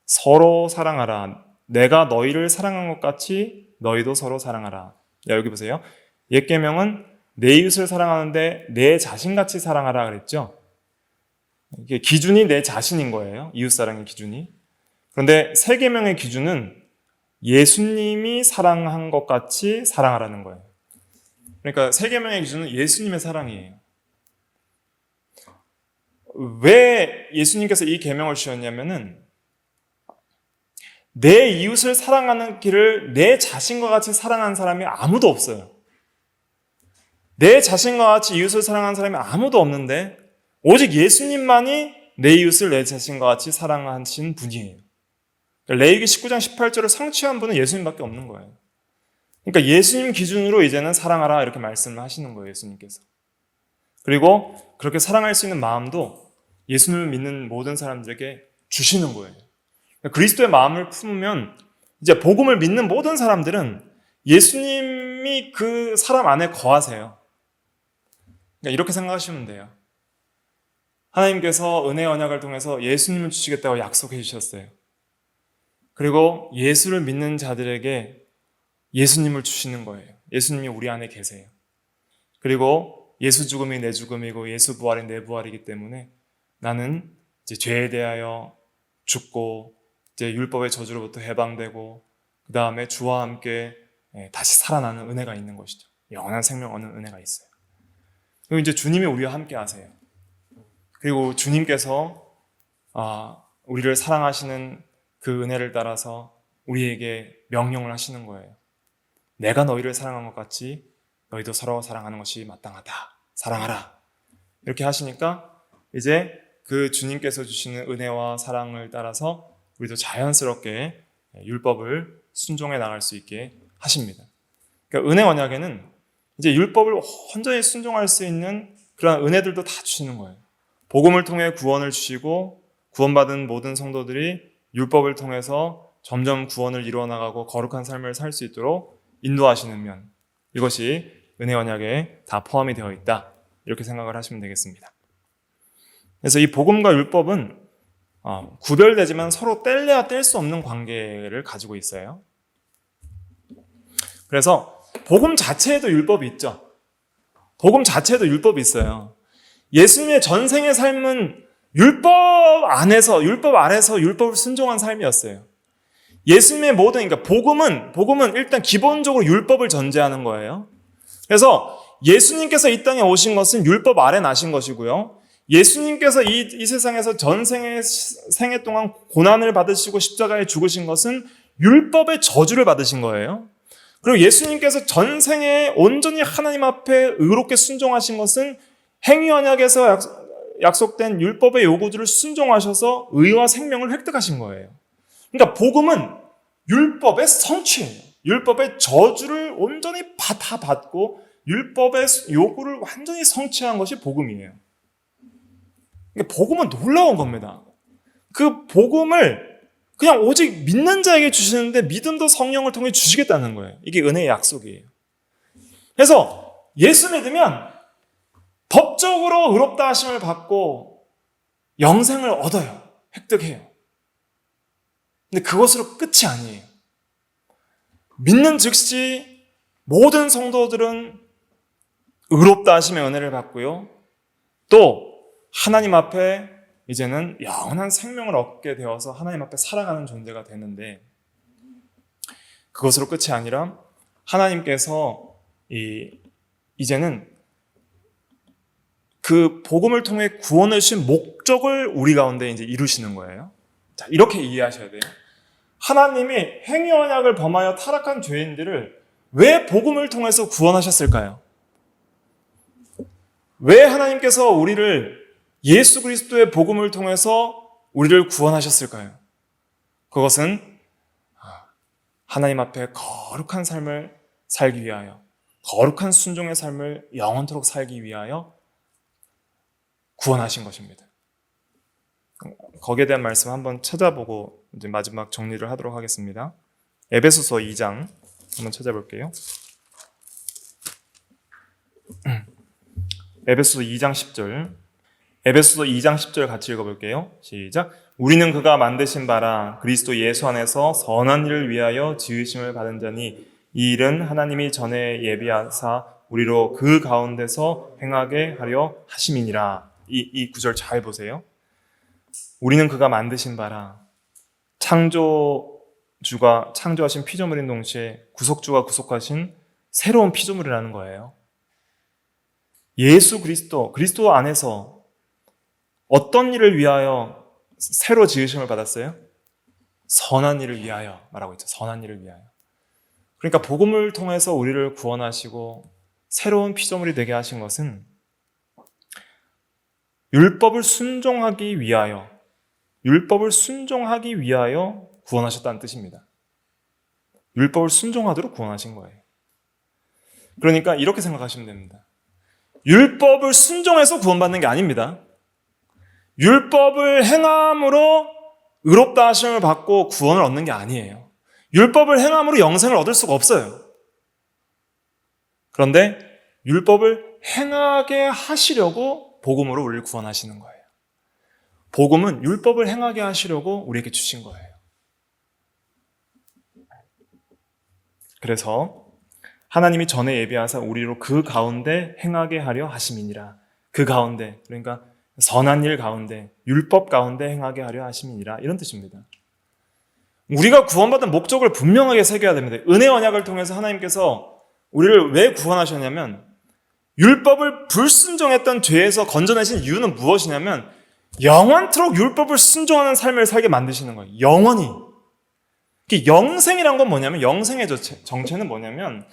S1: 서로 사랑하라. 내가 너희를 사랑한 것 같이 너희도 서로 사랑하라. 여기 보세요. 옛 계명은 내 이웃을 사랑하는데 내 자신같이 사랑하라 그랬죠. 이게 기준이 내 자신인 거예요. 이웃 사랑의 기준이. 그런데 새 계명의 기준은 예수님이 사랑한 것 같이 사랑하라는 거예요. 그러니까 새 계명의 기준은 예수님의 사랑이에요. 왜 예수님께서 이 계명을 주셨냐면은 내 이웃을 사랑하는 길을 내 자신과 같이 사랑하는 사람이 아무도 없어요. 내 자신과 같이 이웃을 사랑하는 사람이 아무도 없는데 오직 예수님만이 내 이웃을 내 자신과 같이 사랑하신 분이에요. 레위기 19장 18절을 성취한 분은 예수님밖에 없는 거예요. 그러니까 예수님 기준으로 이제는 사랑하라 이렇게 말씀을 하시는 거예요. 예수님께서. 그리고 그렇게 사랑할 수 있는 마음도 예수님을 믿는 모든 사람들에게 주시는 거예요. 그리스도의 마음을 품으면 이제 복음을 믿는 모든 사람들은 예수님이 그 사람 안에 거하세요. 그러니까 이렇게 생각하시면 돼요. 하나님께서 은혜의 언약을 통해서 예수님을 주시겠다고 약속해 주셨어요. 그리고 예수를 믿는 자들에게 예수님을 주시는 거예요. 예수님이 우리 안에 계세요. 그리고 예수 죽음이 내 죽음이고 예수 부활이 내 부활이기 때문에 나는 이제 죄에 대하여 죽고 이제 율법의 저주로부터 해방되고 그 다음에 주와 함께 다시 살아나는 은혜가 있는 것이죠. 영원한 생명 얻는 은혜가 있어요. 그리고 이제 주님이 우리와 함께 하세요. 그리고 주님께서 우리를 사랑하시는 그 은혜를 따라서 우리에게 명령을 하시는 거예요. 내가 너희를 사랑한 것 같이 너희도 서로 사랑하는 것이 마땅하다. 사랑하라. 이렇게 하시니까 이제 그 주님께서 주시는 은혜와 사랑을 따라서 우리도 자연스럽게 율법을 순종해 나갈 수 있게 하십니다. 그러니까 은혜 언약에는 이제 율법을 온전히 순종할 수 있는 그런 은혜들도 다 주시는 거예요. 복음을 통해 구원을 주시고 구원받은 모든 성도들이 율법을 통해서 점점 구원을 이루어 나가고 거룩한 삶을 살 수 있도록 인도하시는 면, 이것이 은혜 언약에 다 포함이 되어 있다, 이렇게 생각을 하시면 되겠습니다. 그래서 이 복음과 율법은 구별되지만 서로 뗄래야 뗄 수 없는 관계를 가지고 있어요. 그래서 복음 자체에도 율법이 있죠. 복음 자체에도 율법이 있어요. 예수님의 전생의 삶은 율법 안에서 율법을 순종한 삶이었어요. 예수님의 모든, 그러니까 복음은 일단 기본적으로 율법을 전제하는 거예요. 그래서 예수님께서 이 땅에 오신 것은 율법 아래 나신 것이고요. 예수님께서 이 세상에서 전생의 생애 동안 고난을 받으시고 십자가에 죽으신 것은 율법의 저주를 받으신 거예요. 그리고 예수님께서 전생에 온전히 하나님 앞에 의롭게 순종하신 것은 행위 언약에서 약속된 율법의 요구들을 순종하셔서 의와 생명을 획득하신 거예요. 그러니까 복음은 율법의 성취예요. 율법의 저주를 온전히 다 받고 율법의 요구를 완전히 성취한 것이 복음이에요. 그러니까 복음은 놀라운 겁니다. 그 복음을 그냥 오직 믿는 자에게 주시는데 믿음도 성령을 통해 주시겠다는 거예요. 이게 은혜의 약속이에요. 그래서 예수 믿으면 법적으로 의롭다 하심을 받고 영생을 얻어요. 획득해요. 근데 그것으로 끝이 아니에요. 믿는 즉시 모든 성도들은 의롭다 하심의 은혜를 받고요. 또 하나님 앞에 이제는 영원한 생명을 얻게 되어서 하나님 앞에 살아가는 존재가 되는데, 그것으로 끝이 아니라 하나님께서 이제는 그 복음을 통해 구원을 주신 목적을 우리 가운데 이제 이루시는 거예요. 자, 이렇게 이해하셔야 돼요. 하나님이 행위 언약을 범하여 타락한 죄인들을 왜 복음을 통해서 구원하셨을까요? 왜 하나님께서 우리를 예수 그리스도의 복음을 통해서 우리를 구원하셨을까요? 그것은 하나님 앞에 거룩한 삶을 살기 위하여, 거룩한 순종의 삶을 영원토록 살기 위하여 구원하신 것입니다. 거기에 대한 말씀 한번 찾아보고 이제 마지막 정리를 하도록 하겠습니다. 에베소서 2장 한번 찾아볼게요. 에베소서 2장 10절. 에베소서 2장 10절 같이 읽어볼게요. 시작. 우리는 그가 만드신 바라 그리스도 예수 안에서 선한 일을 위하여 지으심을 받은 자니 이 일은 하나님이 전에 예비하사 우리로 그 가운데서 행하게 하려 하심이니라. 이 구절 잘 보세요. 우리는 그가 만드신 바라. 창조주가 창조하신 피조물인 동시에 구속주가 구속하신 새로운 피조물이라는 거예요. 예수 그리스도 안에서 어떤 일을 위하여 새로 지으심을 받았어요? 선한 일을 위하여 말하고 있죠. 선한 일을 위하여. 그러니까 복음을 통해서 우리를 구원하시고 새로운 피조물이 되게 하신 것은 율법을 순종하기 위하여 구원하셨다는 뜻입니다. 율법을 순종하도록 구원하신 거예요. 그러니까 이렇게 생각하시면 됩니다. 율법을 순종해서 구원받는 게 아닙니다. 율법을 행함으로 의롭다 하심을 받고 구원을 얻는 게 아니에요. 율법을 행함으로 영생을 얻을 수가 없어요. 그런데 율법을 행하게 하시려고 복음으로 우리를 구원하시는 거예요. 복음은 율법을 행하게 하시려고 우리에게 주신 거예요. 그래서 하나님이 전에 예비하사 우리로 그 가운데 행하게 하려 하심이니라. 그 가운데, 그러니까 선한 일 가운데, 율법 가운데 행하게 하려 하심이니라. 이런 뜻입니다. 우리가 구원받은 목적을 분명하게 새겨야 됩니다. 은혜 언약을 통해서 하나님께서 우리를 왜 구원하셨냐면 율법을 불순종했던 죄에서 건져내신 이유는 무엇이냐면 영원토록 율법을 순종하는 삶을 살게 만드시는 거예요. 영원히. 영생이란 건 뭐냐면, 영생의 정체는 뭐냐면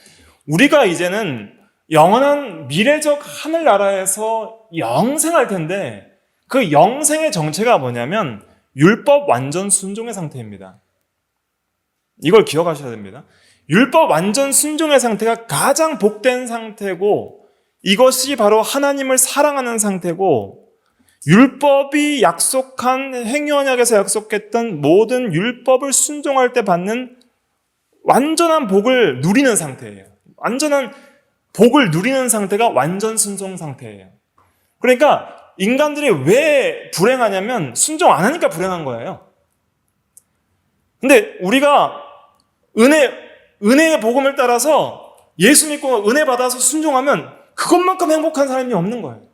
S1: 우리가 이제는 영원한 미래적 하늘나라에서 영생할 텐데 그 영생의 정체가 뭐냐면 율법 완전 순종의 상태입니다. 이걸 기억하셔야 됩니다. 율법 완전 순종의 상태가 가장 복된 상태고, 이것이 바로 하나님을 사랑하는 상태고, 율법이 약속한 행위 언약에서 약속했던 모든 율법을 순종할 때 받는 완전한 복을 누리는 상태예요. 완전한 복을 누리는 상태가 완전 순종 상태예요. 그러니까 인간들이 왜 불행하냐면 순종 안 하니까 불행한 거예요. 근데 우리가 은혜의 복음을 따라서 예수 믿고 은혜 받아서 순종하면 그것만큼 행복한 사람이 없는 거예요.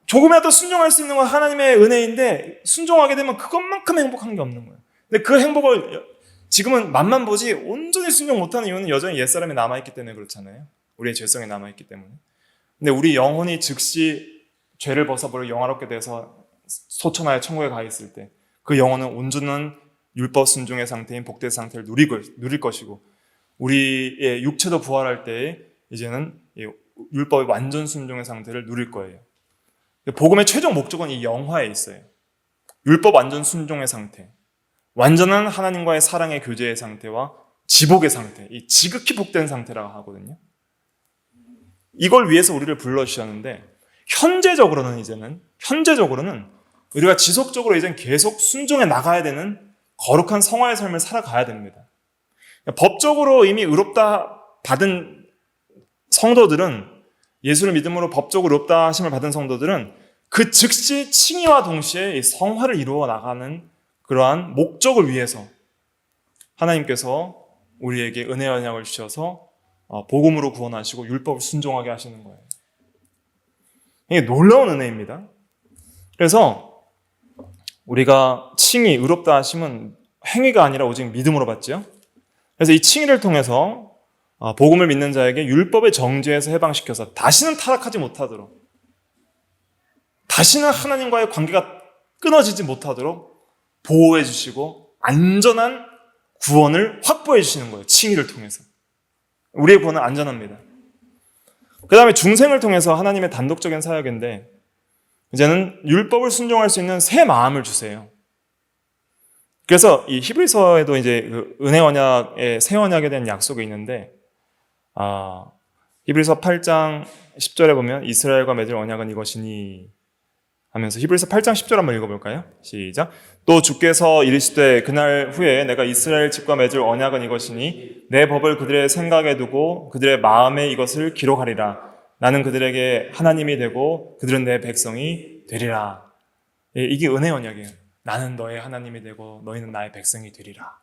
S1: 조금이라도 순종할 수 있는 건 하나님의 은혜인데 순종하게 되면 그것만큼 행복한 게 없는 거예요. 근데 그 행복을 지금은 맛만 보지 온전히 순종 못하는 이유는 여전히 옛사람이 남아있기 때문에 그렇잖아요. 우리의 죄성이 남아있기 때문에. 근데 우리 영혼이 즉시 죄를 벗어버리고 영화롭게 돼서 소천하여 천국에 가 있을 때 그 영혼은 온전한 율법 순종의 상태인 복된 상태를 누릴 것이고, 우리의 육체도 부활할 때에 이제는 율법의 완전 순종의 상태를 누릴 거예요. 복음의 최종 목적은 이 영화에 있어요. 율법 완전 순종의 상태, 완전한 하나님과의 사랑의 교제의 상태와 지복의 상태, 이 지극히 복된 상태라고 하거든요. 이걸 위해서 우리를 불러주셨는데, 현재적으로는 우리가 지속적으로 이제 계속 순종해 나가야 되는 거룩한 성화의 삶을 살아가야 됩니다. 법적으로 이미 의롭다 받은 성도들은, 예수를 믿음으로 법적으로 의롭다 하심을 받은 성도들은 그 즉시 칭의와 동시에 성화를 이루어 나가는 그러한 목적을 위해서 하나님께서 우리에게 은혜의 언약을 주셔서 복음으로 구원하시고 율법을 순종하게 하시는 거예요. 이게 놀라운 은혜입니다. 그래서 우리가 칭의, 의롭다 하심은 행위가 아니라 오직 믿음으로 받죠. 그래서 이 칭의를 통해서 복음을 믿는 자에게 율법의 정죄에서 해방시켜서 다시는 타락하지 못하도록, 다시는 하나님과의 관계가 끊어지지 못하도록 보호해 주시고 안전한 구원을 확보해 주시는 거예요. 칭의를 통해서. 우리의 구원은 안전합니다. 그 다음에 중생을 통해서 하나님의 단독적인 사역인데, 이제는 율법을 순종할 수 있는 새 마음을 주세요. 그래서 이 히브리서에도 이제 그 은혜 언약의 새 언약에 대한 약속이 있는데, 히브리서 8장 10절에 보면 이스라엘과 맺을 언약은 이것이니 하면서 히브리서 8장 10절 한번 읽어볼까요? 시작. 또 주께서 이르시되 그날 후에 내가 이스라엘 집과 맺을 언약은 이것이니 내 법을 그들의 생각에 두고 그들의 마음에 이것을 기록하리라. 나는 그들에게 하나님이 되고 그들은 내 백성이 되리라. 이게 은혜 언약이에요. 나는 너의 하나님이 되고 너희는 나의 백성이 되리라.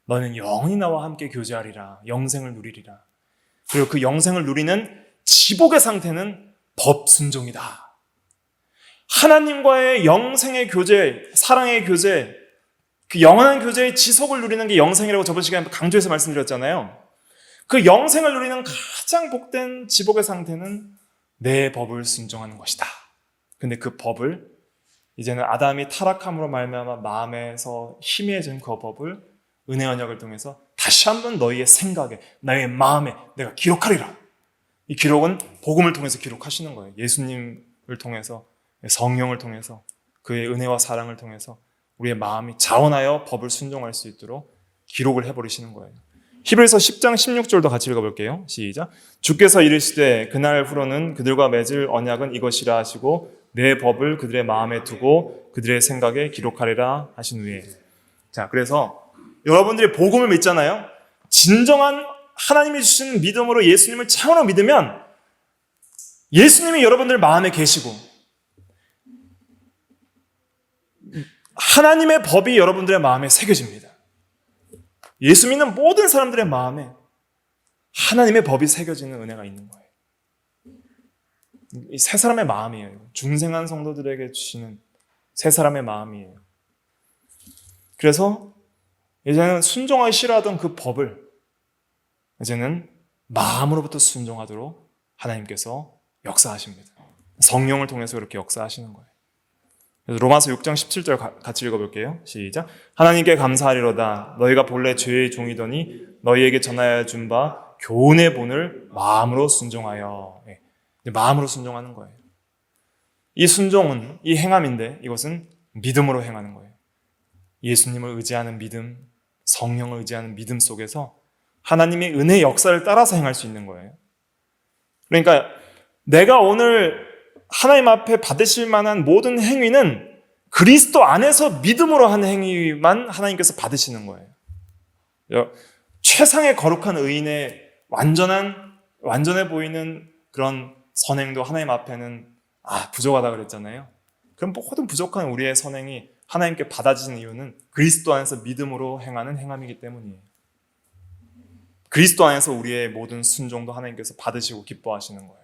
S1: 너는 영원히 나와 함께 교제하리라. 영생을 누리리라. 그리고 그 영생을 누리는 지복의 상태는 법 순종이다. 하나님과의 영생의 교제, 사랑의 교제, 그 영원한 교제의 지속을 누리는 게 영생이라고 저번 시간에 강조해서 말씀드렸잖아요. 그 영생을 누리는 가장 복된 지복의 상태는 내 법을 순종하는 것이다. 근데 그 법을 이제는 아담이 타락함으로 말미암아 마음에서 희미해진 그 법을 은혜 언약을 통해서 다시 한번 너희의 생각에, 너의 마음에 내가 기록하리라. 이 기록은 복음을 통해서 기록하시는 거예요. 예수님을 통해서, 성령을 통해서, 그의 은혜와 사랑을 통해서 우리의 마음이 자원하여 법을 순종할 수 있도록 기록을 해버리시는 거예요. 히브리서 10장 16절도 같이 읽어볼게요. 시작. 주께서 이르시되 그날 후로는 그들과 맺을 언약은 이것이라 하시고 내 법을 그들의 마음에 두고 그들의 생각에 기록하리라 하신 후에. 자, 그래서 여러분들이 복음을 믿잖아요. 진정한 하나님이 주신 믿음으로 예수님을 참으로 믿으면 예수님이 여러분들 마음에 계시고 하나님의 법이 여러분들의 마음에 새겨집니다. 예수 믿는 모든 사람들의 마음에 하나님의 법이 새겨지는 은혜가 있는 거예요. 이 세 사람의 마음이에요. 중생한 성도들에게 주시는 세 사람의 마음이에요. 그래서 이제는 순종하기 싫어하던 그 법을 이제는 마음으로부터 순종하도록 하나님께서 역사하십니다. 성령을 통해서 그렇게 역사하시는 거예요. 그래서 로마서 6장 17절 같이 읽어볼게요. 시작. 하나님께 감사하리로다. 너희가 본래 죄의 종이더니 너희에게 전하여 준 바 교훈의 본을 마음으로 순종하여. 마음으로 순종하는 거예요. 이 순종은 이 행함인데 이것은 믿음으로 행하는 거예요. 예수님을 의지하는 믿음, 성령을 의지하는 믿음 속에서 하나님의 은혜의 역사를 따라서 행할 수 있는 거예요. 그러니까 내가 오늘 하나님 앞에 받으실 만한 모든 행위는 그리스도 안에서 믿음으로 하는 행위만 하나님께서 받으시는 거예요. 최상의 거룩한 의인의 완전해 보이는 그런 선행도 하나님 앞에는 부족하다 그랬잖아요. 그럼 모든 부족한 우리의 선행이 하나님께 받아지는 이유는 그리스도 안에서 믿음으로 행하는 행함이기 때문이에요. 그리스도 안에서 우리의 모든 순종도 하나님께서 받으시고 기뻐하시는 거예요.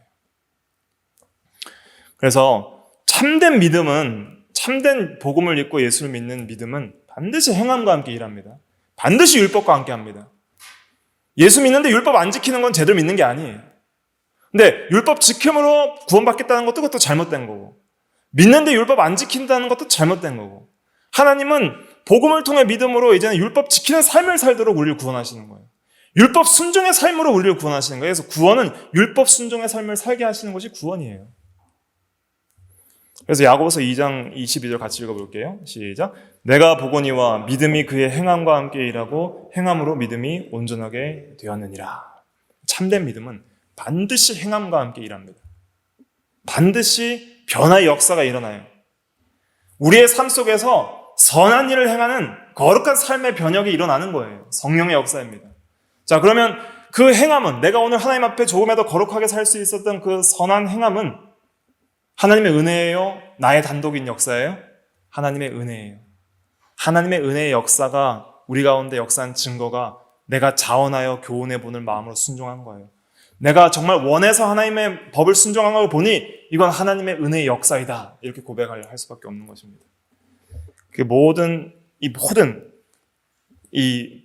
S1: 그래서 참된 믿음은, 참된 복음을 믿고 예수를 믿는 믿음은 반드시 행함과 함께 일합니다. 반드시 율법과 함께 합니다. 예수 믿는데 율법 안 지키는 건 제대로 믿는 게 아니에요. 근데 율법 지킴으로 구원받겠다는 것도 그것도 잘못된 거고, 믿는데 율법 안 지킨다는 것도 잘못된 거고, 하나님은 복음을 통해 믿음으로 이제는 율법 지키는 삶을 살도록 우리를 구원하시는 거예요. 율법 순종의 삶으로 우리를 구원하시는 거예요. 그래서 구원은 율법 순종의 삶을 살게 하시는 것이 구원이에요. 그래서 야고보서 2장 22절 같이 읽어볼게요. 시작. 내가 보거니와 믿음이 그의 행함과 함께 일하고 행함으로 믿음이 온전하게 되었느니라. 참된 믿음은 반드시 행함과 함께 일합니다. 반드시 변화의 역사가 일어나요. 우리의 삶 속에서 선한 일을 행하는 거룩한 삶의 변혁이 일어나는 거예요. 성령의 역사입니다. 자, 그러면 그 행함은, 내가 오늘 하나님 앞에 조금이라도 거룩하게 살 수 있었던 그 선한 행함은 하나님의 은혜예요? 나의 단독인 역사예요? 하나님의 은혜예요. 하나님의 은혜의 역사가 우리 가운데 역사한 증거가 내가 자원하여 교훈해 보는 마음으로 순종한 거예요. 내가 정말 원해서 하나님의 법을 순종한 걸 보니 이건 하나님의 은혜의 역사이다. 이렇게 고백할 수밖에 없는 것입니다. 그 모든 이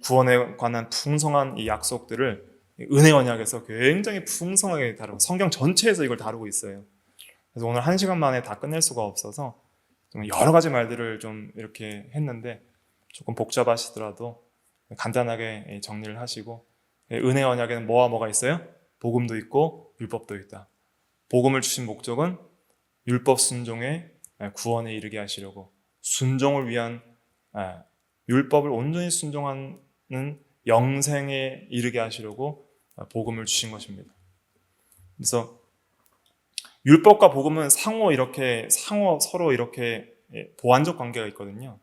S1: 구원에 관한 풍성한 이 약속들을 은혜 언약에서 굉장히 풍성하게 다루고 성경 전체에서 이걸 다루고 있어요. 그래서 오늘 1시간 만에 다 끝낼 수가 없어서 좀 여러 가지 말들을 좀 이렇게 했는데 조금 복잡하시더라도 간단하게 정리를 하시고, 은혜 언약에는 뭐와 뭐가 있어요? 복음도 있고 율법도 있다. 복음을 주신 목적은 율법 순종의 구원에 이르게 하시려고, 순종을 위한, 율법을 온전히 순종하는 영생에 이르게 하시려고 복음을 주신 것입니다. 그래서 율법과 복음은 서로 이렇게 보완적 관계가 있거든요.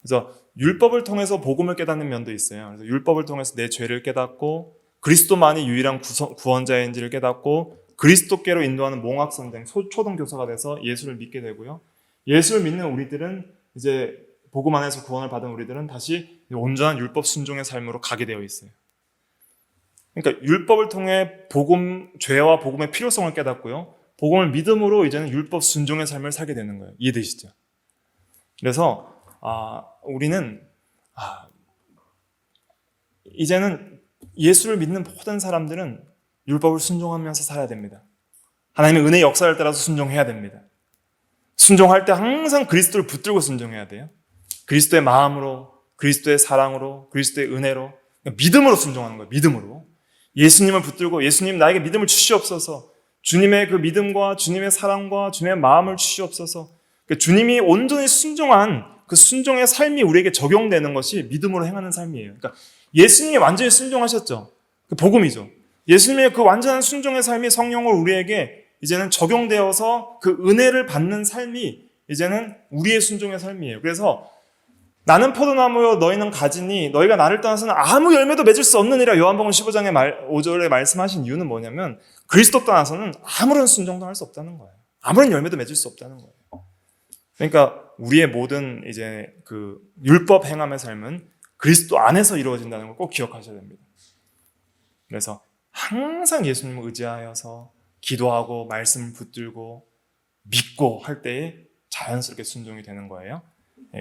S1: 그래서 율법을 통해서 복음을 깨닫는 면도 있어요. 그래서 율법을 통해서 내 죄를 깨닫고 그리스도만이 유일한 구원자인지를 깨닫고 그리스도께로 인도하는 몽학선생, 초등교사가 돼서 예수를 믿게 되고요. 예수를 믿는 우리들은 이제 복음 안에서 구원을 받은 우리들은 다시 온전한 율법 순종의 삶으로 가게 되어 있어요. 그러니까 율법을 통해 죄와 복음의 필요성을 깨닫고요. 복음을 믿음으로 이제는 율법 순종의 삶을 살게 되는 거예요. 이해되시죠? 그래서 우리는 이제는 예수를 믿는 모든 사람들은 율법을 순종하면서 살아야 됩니다. 하나님의 은혜의 역사를 따라서 순종해야 됩니다. 순종할 때 항상 그리스도를 붙들고 순종해야 돼요. 그리스도의 마음으로, 그리스도의 사랑으로, 그리스도의 은혜로, 믿음으로 순종하는 거예요. 믿음으로. 예수님을 붙들고 예수님 나에게 믿음을 주시옵소서, 주님의 그 믿음과 주님의 사랑과 주님의 마음을 주시옵소서. 주님이 온전히 순종한 그 순종의 삶이 우리에게 적용되는 것이 믿음으로 행하는 삶이에요. 그러니까 예수님이 완전히 순종하셨죠. 그 복음이죠. 예수님의 그 완전한 순종의 삶이 성령을 우리에게 이제는 적용되어서 그 은혜를 받는 삶이 이제는 우리의 순종의 삶이에요. 그래서 나는 포도나무요 너희는 가지니 너희가 나를 떠나서는 아무 열매도 맺을 수 없느니라 요한복음 15장의 5절에 말씀하신 이유는 뭐냐면 그리스도 떠나서는 아무런 순종도 할 수 없다는 거예요. 아무런 열매도 맺을 수 없다는 거예요. 그러니까 우리의 모든 이제 그 율법 행함의 삶은 그리스도 안에서 이루어진다는 걸 꼭 기억하셔야 됩니다. 그래서 항상 예수님을 의지하여서 기도하고 말씀을 붙들고 믿고 할 때에 자연스럽게 순종이 되는 거예요.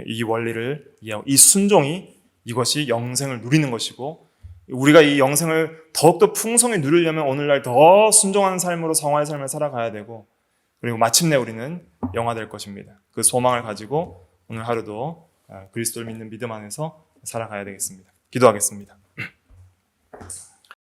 S1: 이 원리를 이해하고 이 순종이 이것이 영생을 누리는 것이고, 우리가 이 영생을 더욱더 풍성히 누리려면 오늘날 더 순종하는 삶으로 성화의 삶을 살아가야 되고, 그리고 마침내 우리는 영화될 것입니다. 그 소망을 가지고 오늘 하루도 그리스도를 믿는 믿음 안에서 살아가야 되겠습니다. 기도하겠습니다.